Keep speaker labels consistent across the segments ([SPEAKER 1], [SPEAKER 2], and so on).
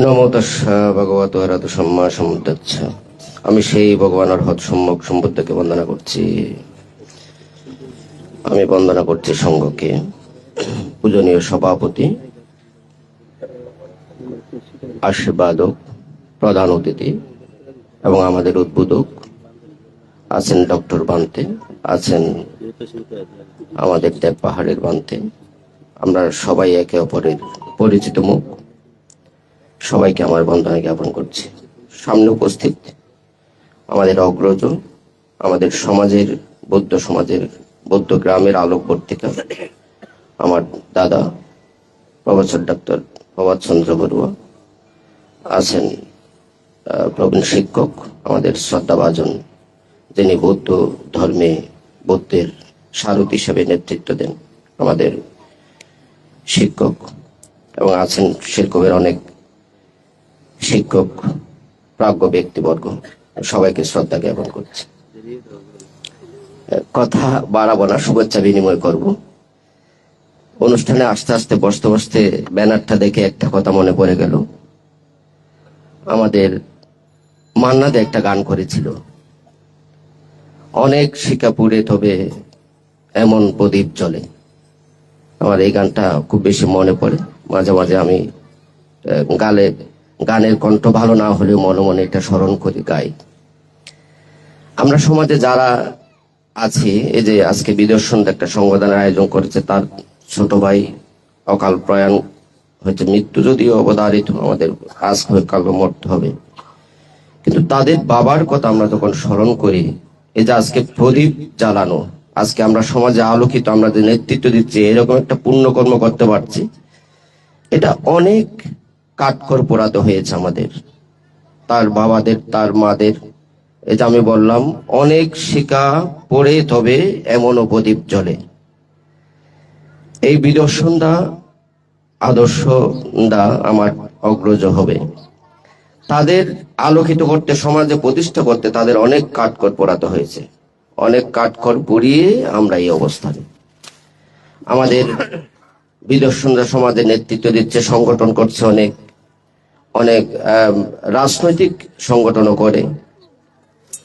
[SPEAKER 1] নমো তস্যা ভগবতো অরহতো সম্মা সম্বুদ্ধস্য। আমি সেই ভগবান অরহৎ সম্যক সম্বুদ্ধকে বন্দনা করছি। আমি বন্দনা করছি সংঘকে, পূজনীয় সভাপতি, আশীর্বাদক, প্রধান অতিথি এবং আমাদের উদ্বোধক আছেন ডক্টর বান্তে, আছেন আমাদের দেব পাহাড়ের বান্তে। আমরা সবাই একে অপরের পরিচিত মুখ। সবাইকে আমার বন্দনা জ্ঞাপন করছি। সামনে উপস্থিত আমাদের অগ্রজ, আমাদের সমাজের বৌদ্ধ সমাজের বৌদ্ধ গ্রামের আলোকবর্তিকা, আমার দাদা প্রফেসর ডক্টর প্রভাত চন্দ্র বড়ুয়া, আছেন প্রবীণ শিক্ষক, আমাদের শ্রদ্ধাভাজন, যিনি বৌদ্ধ ধর্মে বৌদ্ধের সারথি হিসেবে নেতৃত্ব দেন, আমাদের শিক্ষক, এবং আছেন শিক্ষকের অনেক শিক্ষক, প্রাজ্ঞ ব্যক্তিবর্গ। সবাইকে শ্রদ্ধা জ্ঞাপন করছি। কথা বাড়াবো না, শুভেচ্ছা বিনিময় করব। অনুষ্ঠানে আস্তে আস্তে বসতে বসতে ব্যানারটা দেখে একটা কথা মনে পড়ে গেল। আমাদের মান্নাদে একটা গান করেছিল, অনেক শিখা পুড়ে তবে এমন প্রদীপ জ্বলে। আমার এই গানটা খুব বেশি মনে পড়ে। মাঝে মাঝে আমি গানের কণ্ঠ ভালো না হলেও মনে মনে এটা স্মরণ করি, গাই। আমরা সমাজে যারা আছি, এই যে আজকে বিদর্শন একটা সংবর্ধনার আয়োজন করেছে, তার ছোট ভাই অকাল প্রয়াণ হয়েছে। মৃত্যু যদিও অবধারিত, আমাদের আজ কাল মরতে হবে, কিন্তু তাদের বাবার কথা আমরা যখন স্মরণ করি, এই যে আজকে প্রদীপ জ্বালানো, আজকে আমরা সমাজে আলোকিত, আমরা যে নেতৃত্ব দিচ্ছি, এরকম একটা পুণ্যকর্ম করতে পারছি, এটা অনেক কাঠখড় পোড়াতে হয়েছে আমাদের, তার বাবাদের, তার মাদের। এই যে আমি বললাম, অনেক শিকা পড়ে তবে এমনও প্রদীপ জ্বলে। এই বিদর্শনদা, আদর্শদা আমার অগ্রজ হবে। তাদের আলোকিত করতে, সমাজে প্রতিষ্ঠা করতে তাদের অনেক কাঠখড় পোড়াতে হয়েছে। অনেক কাঠখড় পুড়িয়ে আমরা এই অবস্থানে। আমাদের বিদর্শনরা সমাজে নেতৃত্ব দিচ্ছে, সংগঠন করছে, অনেক অনেক রাজনৈতিক সংগঠনও করে,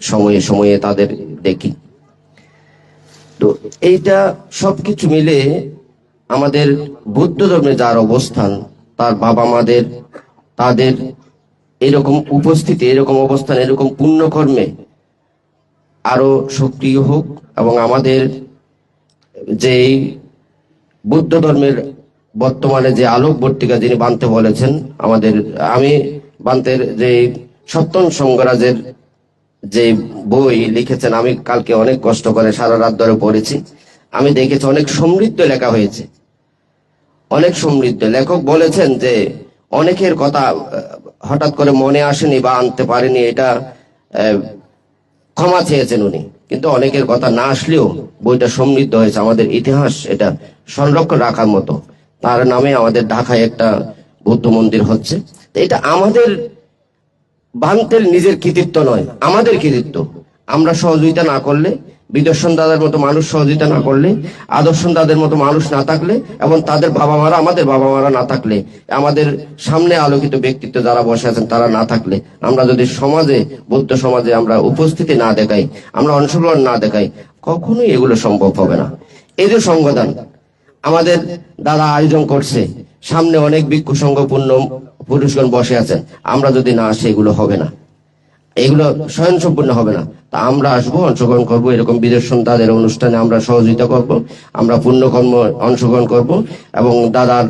[SPEAKER 1] সময়ে সময়ে তাদের দেখি। তো এইটা সবকিছু মিলে আমাদের বৌদ্ধ ধর্মে যার অবস্থান, তার বাবা মাদের, তাদের এরকম উপস্থিতি, এরকম অবস্থান, এরকম পুণ্যকর্মে আরো সক্রিয় হোক। এবং আমাদের যে বৌদ্ধ ধর্মের বর্তমানে যে আলোকবর্তিকা যিনি বান্তে বলেছেন, আমাদের আমি বান্তের যে সত্যন সংঘরাজের যে বই লিখেছেন, আমি কালকে অনেক কষ্ট করে সারা রাত ধরে পড়েছি। আমি দেখেছি অনেক সমৃদ্ধ লেখা হয়েছে, অনেক সমৃদ্ধ। লেখক বলেছেন যে অনেকের কথা হঠাৎ করে মনে আসেনি বা আনতে পারেনি, এটা ক্ষমা চেয়েছেন উনি। কিন্তু অনেকের কথা না আসলেও বইটা সমৃদ্ধ হয়েছে। আমাদের ইতিহাস এটা সংরক্ষণ রাখার মতো। তার নামে আমাদের ঢাকায় একটা বৌদ্ধ মন্দির হচ্ছে। এটা আমাদের বান্তের নিজের কৃতিত্ব নয়, আমাদের কৃতিত্ব। আমরা সহযোগিতা না করলে, বিদর্শন দাদার মতো মানুষ সহযোগিতা না করলে, আদর্শন দাদের মতো মানুষ না থাকলে, এবং তাদের বাবা মারা, আমাদের বাবা মারা না থাকলে, আমাদের সামনে আলোকিত ব্যক্তিত্ব যারা বসে আছেন তারা না থাকলে, আমরা যদি সমাজে, বৌদ্ধ সমাজে আমরা উপস্থিতি না দেখাই, আমরা অংশগ্রহণ না দেখাই, কখনোই এগুলো সম্ভব হবে না। এই যে সংগঠন আমাদের দাদা আয়োজন করছে, সামনে অনেক ভিক্ষু সংঘপূর্ণ পুরুষগণ বসে আছেন, আমরা যদি না আসি এগুলো হবে না, এগুলো স্বয়ংসম্পূর্ণ হবে না। তা আমরা আসবো, অংশগ্রহণ করব, এরকম বিদর্শন তাদের অনুষ্ঠানে আমরা সহযোগিতা করব, আমরা পুণ্যকর্ম অংশগ্রহণ করব। এবং দাদার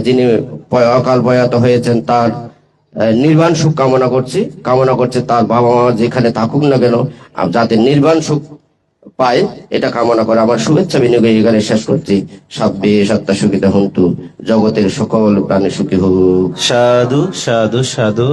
[SPEAKER 1] যিনি অকাল প্রয়াত হয়েছেন, তার নির্বাণ সুখ কামনা করছে তার বাবা মা যেখানে থাকুক না কেন, যাতে নির্বাণ সুখ পায়, এটা কামনা করে আমার শুভেচ্ছা বিনিয়োগ এখানে শেষ করছি। সাব্বে সত্তা সুখিতা হন্তু, জগতের সকল প্রাণী সুখী হোক।
[SPEAKER 2] সাধু সাধু সাধু।